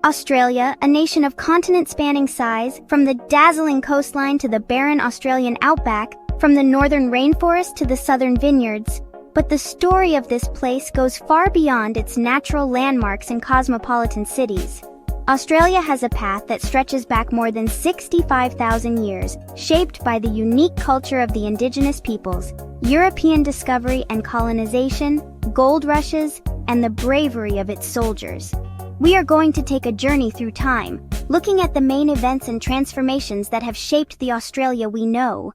Australia, a nation of continent-spanning size, from the dazzling coastline to the barren Australian outback, from the northern rainforest to the southern vineyards. But the story of this place goes far beyond its natural landmarks and cosmopolitan cities. Australia has a path that stretches back more than 65,000 years, shaped by the unique culture of the Indigenous peoples, European discovery and colonization, gold rushes, and the bravery of its soldiers. We are going to take a journey through time, looking at the main events and transformations that have shaped the Australia we know.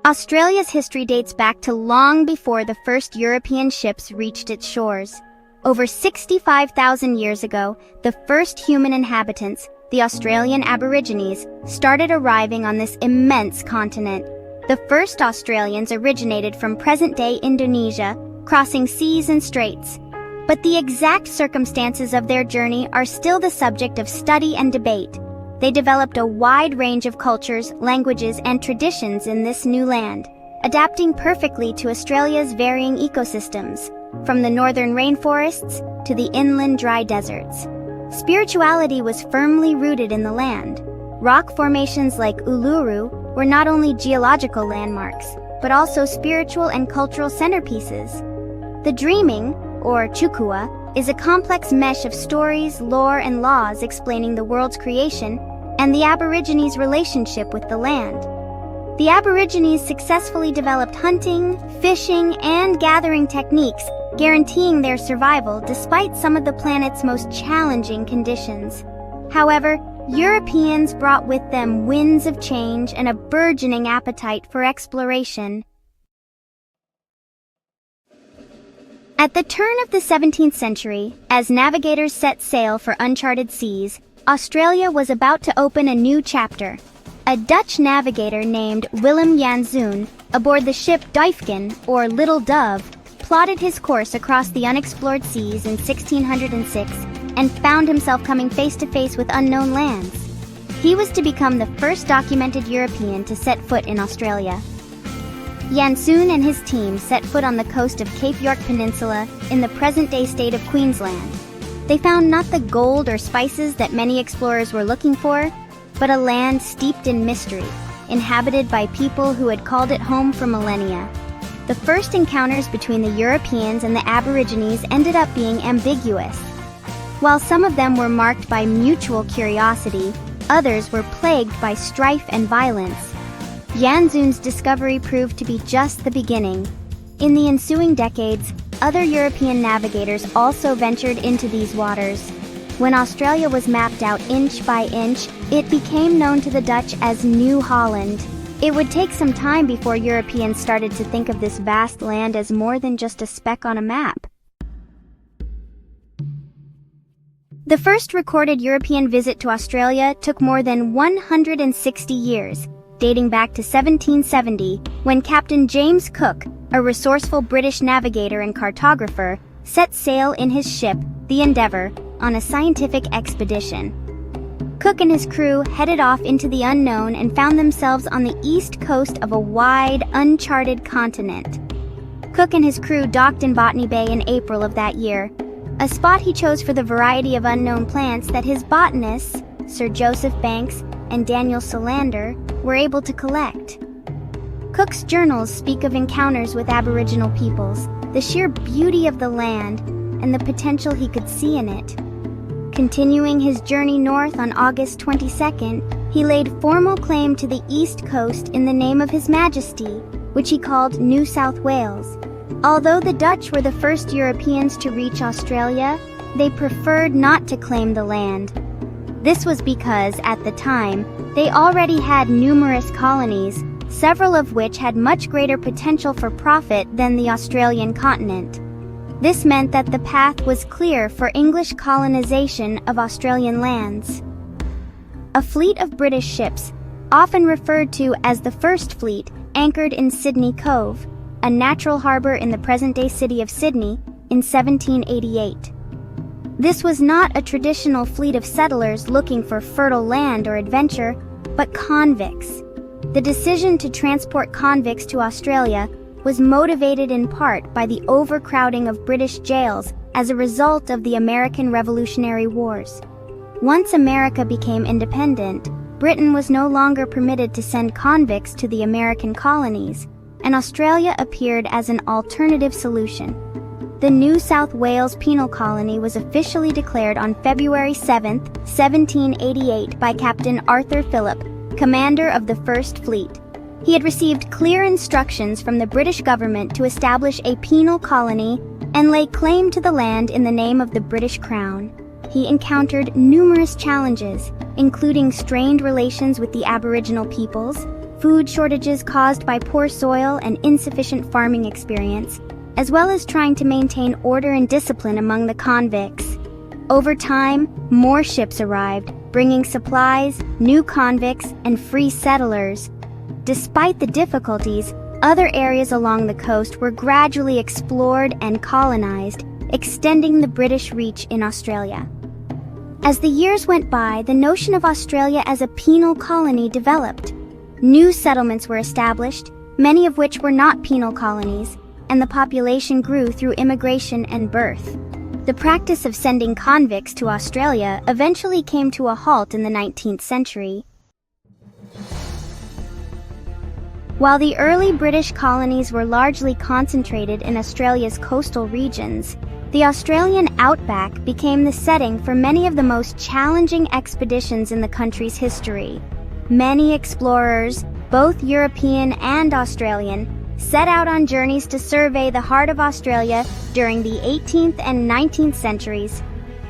Australia's history dates back to long before the first European ships reached its shores. Over 65,000 years ago, the first human inhabitants, the Australian Aborigines, started arriving on this immense continent. The first Australians originated from present-day Indonesia, crossing seas and straits. But the exact circumstances of their journey are still the subject of study and debate. They developed a wide range of cultures, languages, and traditions in this new land, adapting perfectly to Australia's varying ecosystems, from the northern rainforests to the inland dry deserts. Spirituality was firmly rooted in the land. Rock formations like Uluru were not only geological landmarks, but also spiritual and cultural centerpieces. The dreaming, or chukua, is a complex mesh of stories, lore, and laws explaining the world's creation and the Aborigines' relationship with the land. The Aborigines successfully developed hunting, fishing, and gathering techniques, guaranteeing their survival despite some of the planet's most challenging conditions. However, Europeans brought with them winds of change and a burgeoning appetite for exploration. At the turn of the 17th century, as navigators set sail for uncharted seas, Australia was about to open a new chapter. A Dutch navigator named Willem Janszoon, aboard the ship Duifken, or Little Dove, plotted his course across the unexplored seas in 1606 and found himself coming face to face with unknown lands. He was to become the first documented European to set foot in Australia. Janszoon and his team set foot on the coast of Cape York Peninsula in the present-day state of Queensland. They found not the gold or spices that many explorers were looking for, but a land steeped in mystery, inhabited by people who had called it home for millennia. The first encounters between the Europeans and the Aborigines ended up being ambiguous. While some of them were marked by mutual curiosity, others were plagued by strife and violence. Janszoon's discovery proved to be just the beginning. In the ensuing decades, other European navigators also ventured into these waters. When Australia was mapped out inch by inch, it became known to the Dutch as New Holland. It would take some time before Europeans started to think of this vast land as more than just a speck on a map. The first recorded European visit to Australia took more than 160 years, dating back to 1770, when Captain James Cook, a resourceful British navigator and cartographer, set sail in his ship, the Endeavour, on a scientific expedition. Cook and his crew headed off into the unknown and found themselves on the east coast of a wide, uncharted continent. Cook and his crew docked in Botany Bay in April of that year, a spot he chose for the variety of unknown plants that his botanists, Sir Joseph Banks and Daniel Solander, were able to collect. Cook's journals speak of encounters with Aboriginal peoples, the sheer beauty of the land, and the potential he could see in it. Continuing his journey north on August 22nd, he laid formal claim to the east coast in the name of His Majesty, which he called New South Wales. Although the Dutch were the first Europeans to reach Australia, they preferred not to claim the land. This was because, at the time, they already had numerous colonies, several of which had much greater potential for profit than the Australian continent. This meant that the path was clear for English colonization of Australian lands. A fleet of British ships, often referred to as the First Fleet, anchored in Sydney Cove, a natural harbour in the present-day city of Sydney, in 1788. This was not a traditional fleet of settlers looking for fertile land or adventure, but convicts. The decision to transport convicts to Australia was motivated in part by the overcrowding of British jails as a result of the American Revolutionary Wars. Once America became independent, Britain was no longer permitted to send convicts to the American colonies, and Australia appeared as an alternative solution. The New South Wales Penal Colony was officially declared on February 7, 1788 by Captain Arthur Phillip, commander of the First Fleet. He had received clear instructions from the British government to establish a penal colony and lay claim to the land in the name of the British Crown. He encountered numerous challenges, including strained relations with the Aboriginal peoples, food shortages caused by poor soil and insufficient farming experience, as well as trying to maintain order and discipline among the convicts. Over time, more ships arrived, bringing supplies, new convicts, and free settlers. Despite the difficulties, other areas along the coast were gradually explored and colonized, extending the British reach in Australia. As the years went by, the notion of Australia as a penal colony developed. New settlements were established, many of which were not penal colonies, and the population grew through immigration and birth. The practice of sending convicts to Australia eventually came to a halt in the 19th century. While the early British colonies were largely concentrated in Australia's coastal regions, the Australian outback became the setting for many of the most challenging expeditions in the country's history. Many explorers, both European and Australian, set out on journeys to survey the heart of Australia during the 18th and 19th centuries.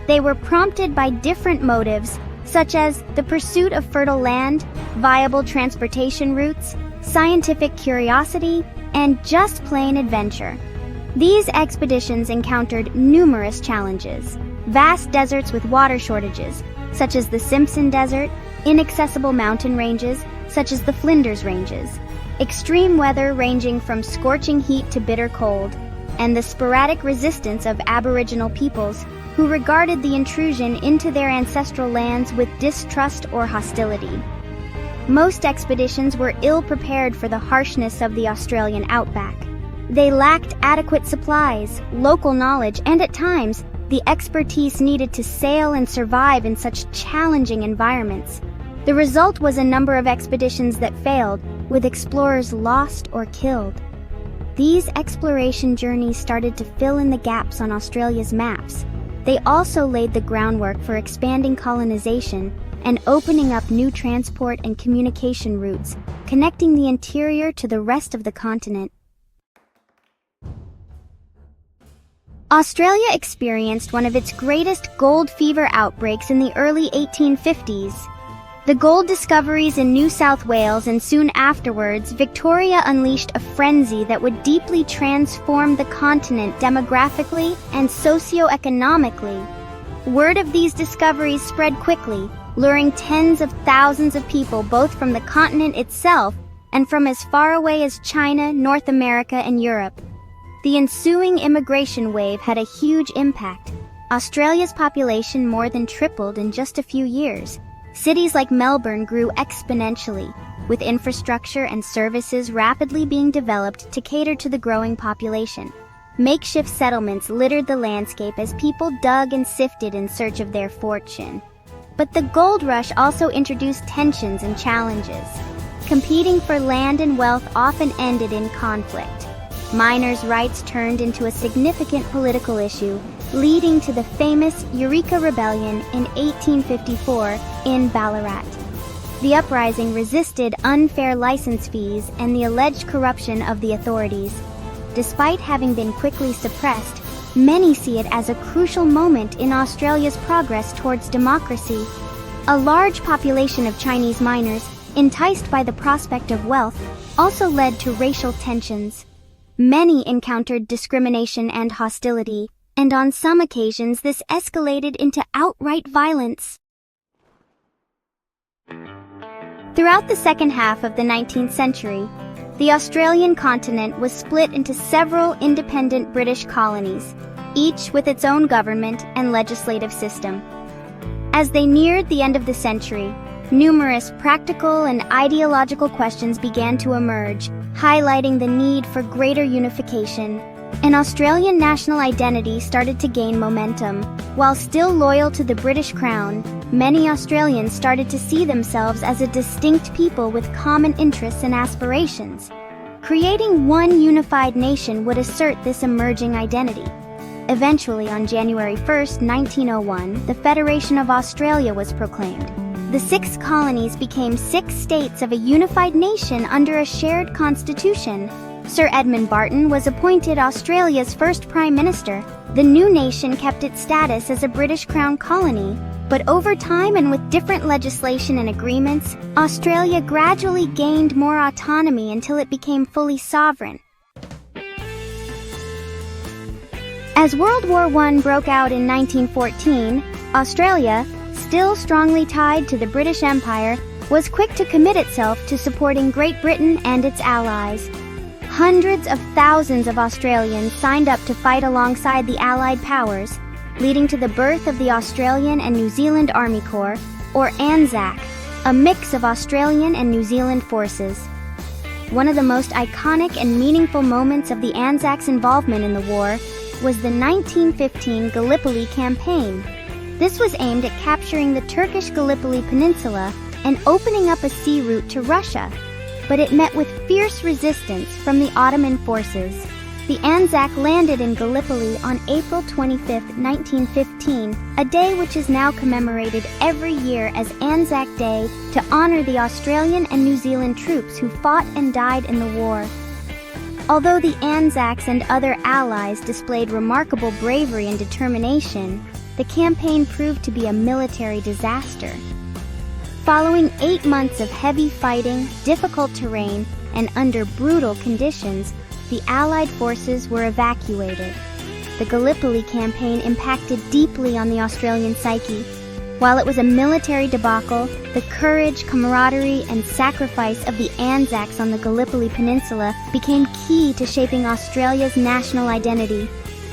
They were prompted by different motives, such as the pursuit of fertile land, viable transportation routes, scientific curiosity, and just plain adventure. These expeditions encountered numerous challenges: vast deserts with water shortages, such as the Simpson Desert, inaccessible mountain ranges, such as the Flinders Ranges, extreme weather ranging from scorching heat to bitter cold, and the sporadic resistance of Aboriginal peoples who regarded the intrusion into their ancestral lands with distrust or hostility. Most expeditions were ill-prepared for the harshness of the Australian outback. They lacked adequate supplies, local knowledge, and at times, the expertise needed to sail and survive in such challenging environments. The result was a number of expeditions that failed, with explorers lost or killed. These exploration journeys started to fill in the gaps on Australia's maps. They also laid the groundwork for expanding colonization and opening up new transport and communication routes, connecting the interior to the rest of the continent. Australia experienced one of its greatest gold fever outbreaks in the early 1850s. The gold discoveries in New South Wales and soon afterwards, Victoria unleashed a frenzy that would deeply transform the continent demographically and socio-economically. Word of these discoveries spread quickly, luring tens of thousands of people both from the continent itself and from as far away as China, North America, and Europe. The ensuing immigration wave had a huge impact. Australia's population more than tripled in just a few years. Cities like Melbourne grew exponentially, with infrastructure and services rapidly being developed to cater to the growing population. Makeshift settlements littered the landscape as people dug and sifted in search of their fortune. But the gold rush also introduced tensions and challenges. Competing for land and wealth often ended in conflict. Miners' rights turned into a significant political issue, leading to the famous Eureka Rebellion in 1854 in Ballarat. The uprising resisted unfair license fees and the alleged corruption of the authorities. Despite having been quickly suppressed, many see it as a crucial moment in Australia's progress towards democracy. A large population of Chinese miners, enticed by the prospect of wealth, also led to racial tensions. Many encountered discrimination and hostility, and on some occasions this escalated into outright violence. Throughout the second half of the 19th century, the Australian continent was split into several independent British colonies, each with its own government and legislative system. As they neared the end of the century, numerous practical and ideological questions began to emerge, highlighting the need for greater unification, An Australian national identity started to gain momentum. While still loyal to the British Crown, many Australians started to see themselves as a distinct people with common interests and aspirations. Creating one unified nation would assert this emerging identity. Eventually, on January 1, 1901, the Federation of Australia was proclaimed. The 6 colonies became 6 states of a unified nation under a shared constitution. Sir Edmund Barton was appointed Australia's first Prime Minister. The new nation kept its status as a British Crown colony, but over time and with different legislation and agreements, Australia gradually gained more autonomy until it became fully sovereign. As World War I broke out in 1914, Australia, still strongly tied to the British Empire, was quick to commit itself to supporting Great Britain and its allies. Hundreds of thousands of Australians signed up to fight alongside the Allied powers, leading to the birth of the Australian and New Zealand Army Corps, or ANZAC, a mix of Australian and New Zealand forces. One of the most iconic and meaningful moments of the ANZAC's involvement in the war was the 1915 Gallipoli campaign. This was aimed at capturing the Turkish Gallipoli Peninsula and opening up a sea route to Russia, but it met with fierce resistance from the Ottoman forces. The ANZAC landed in Gallipoli on April 25, 1915, a day which is now commemorated every year as ANZAC Day to honor the Australian and New Zealand troops who fought and died in the war. Although the ANZACs and other allies displayed remarkable bravery and determination, the campaign proved to be a military disaster. Following 8 months of heavy fighting, difficult terrain, and under brutal conditions, the Allied forces were evacuated. The Gallipoli campaign impacted deeply on the Australian psyche. While it was a military debacle, the courage, camaraderie, and sacrifice of the ANZACs on the Gallipoli Peninsula became key to shaping Australia's national identity.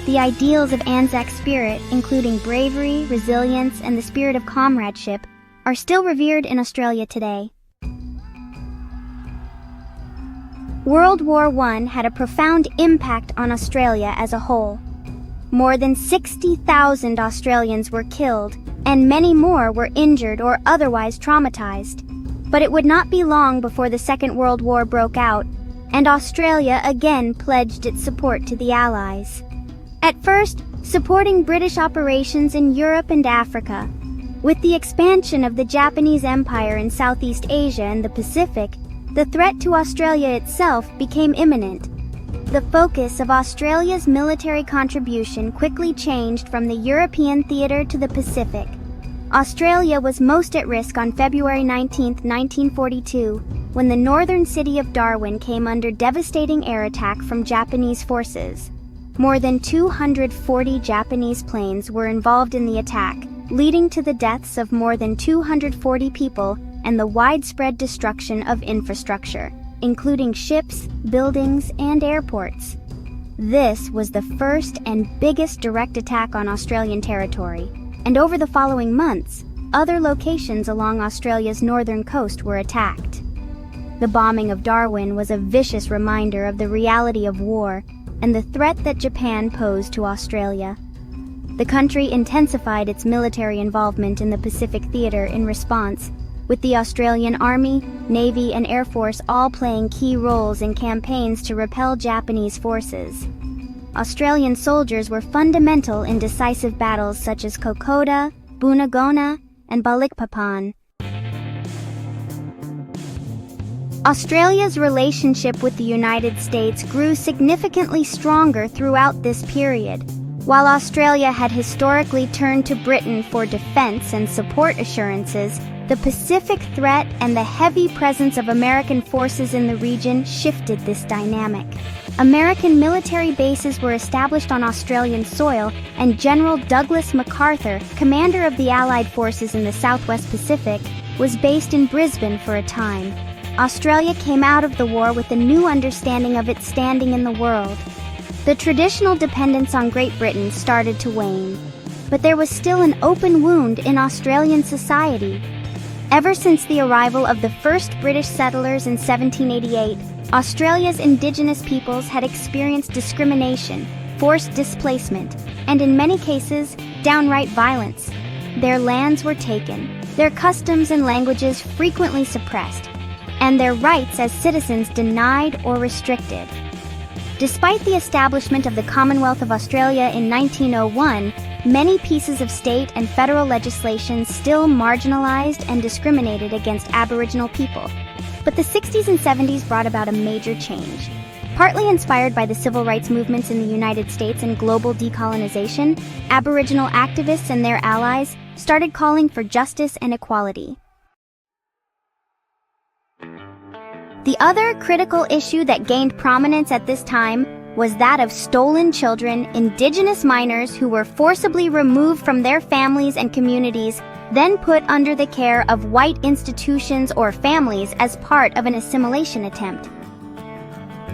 The ideals of ANZAC spirit, including bravery, resilience, and the spirit of comradeship, are still revered in Australia today. World War I had a profound impact on Australia as a whole. More than 60,000 Australians were killed, and many more were injured or otherwise traumatized. But it would not be long before the Second World War broke out, and Australia again pledged its support to the Allies. At first, supporting British operations in Europe and Africa. With the expansion of the Japanese Empire in Southeast Asia and the Pacific, the threat to Australia itself became imminent. The focus of Australia's military contribution quickly changed from the European theater to the Pacific. Australia was most at risk on February 19, 1942, when the northern city of Darwin came under devastating air attack from Japanese forces. More than 240 Japanese planes were involved in the attack, leading to the deaths of more than 240 people and the widespread destruction of infrastructure, including ships, buildings, and airports. This was the first and biggest direct attack on Australian territory, and over the following months, other locations along Australia's northern coast were attacked. The bombing of Darwin was a vicious reminder of the reality of war and the threat that Japan posed to Australia. The country intensified its military involvement in the Pacific theater in response, with the Australian Army, Navy, and Air Force all playing key roles in campaigns to repel Japanese forces. Australian soldiers were fundamental in decisive battles such as Kokoda, Bunagona, and Balikpapan. Australia's relationship with the United States grew significantly stronger throughout this period. While Australia had historically turned to Britain for defense and support assurances, the Pacific threat and the heavy presence of American forces in the region shifted this dynamic. American military bases were established on Australian soil, and General Douglas MacArthur, commander of the Allied forces in the Southwest Pacific, was based in Brisbane for a time. Australia came out of the war with a new understanding of its standing in the world. The traditional dependence on Great Britain started to wane, but there was still an open wound in Australian society. Ever since the arrival of the first British settlers in 1788, Australia's Indigenous peoples had experienced discrimination, forced displacement, and in many cases, downright violence. Their lands were taken, their customs and languages frequently suppressed, and their rights as citizens denied or restricted. Despite the establishment of the Commonwealth of Australia in 1901, many pieces of state and federal legislation still marginalized and discriminated against Aboriginal people. But the 60s and 70s brought about a major change. Partly inspired by the civil rights movements in the United States and global decolonization, Aboriginal activists and their allies started calling for justice and equality. The other critical issue that gained prominence at this time was that of stolen children, Indigenous minors who were forcibly removed from their families and communities, then put under the care of white institutions or families as part of an assimilation attempt.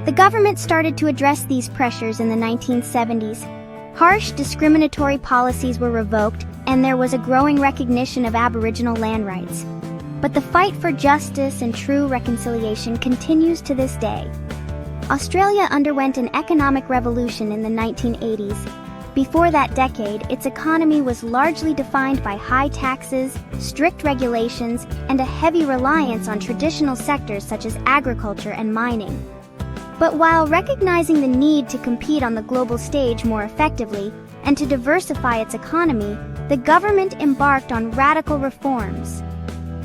The government started to address these pressures in the 1970s. Harsh discriminatory policies were revoked, and there was a growing recognition of Aboriginal land rights. But the fight for justice and true reconciliation continues to this day. Australia underwent an economic revolution in the 1980s. Before that decade, its economy was largely defined by high taxes, strict regulations, and a heavy reliance on traditional sectors such as agriculture and mining. But while recognizing the need to compete on the global stage more effectively and to diversify its economy, the government embarked on radical reforms.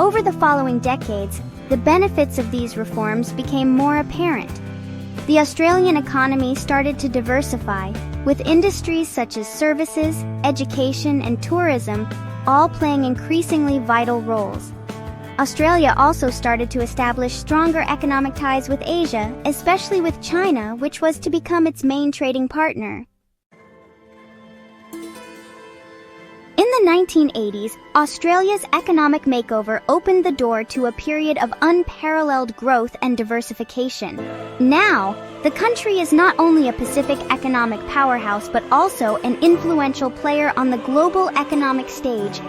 Over the following decades, the benefits of these reforms became more apparent. The Australian economy started to diversify, with industries such as services, education, and tourism all playing increasingly vital roles. Australia also started to establish stronger economic ties with Asia, especially with China, which was to become its main trading partner. In the 1980s, Australia's economic makeover opened the door to a period of unparalleled growth and diversification. Now, the country is not only a Pacific economic powerhouse but also an influential player on the global economic stage,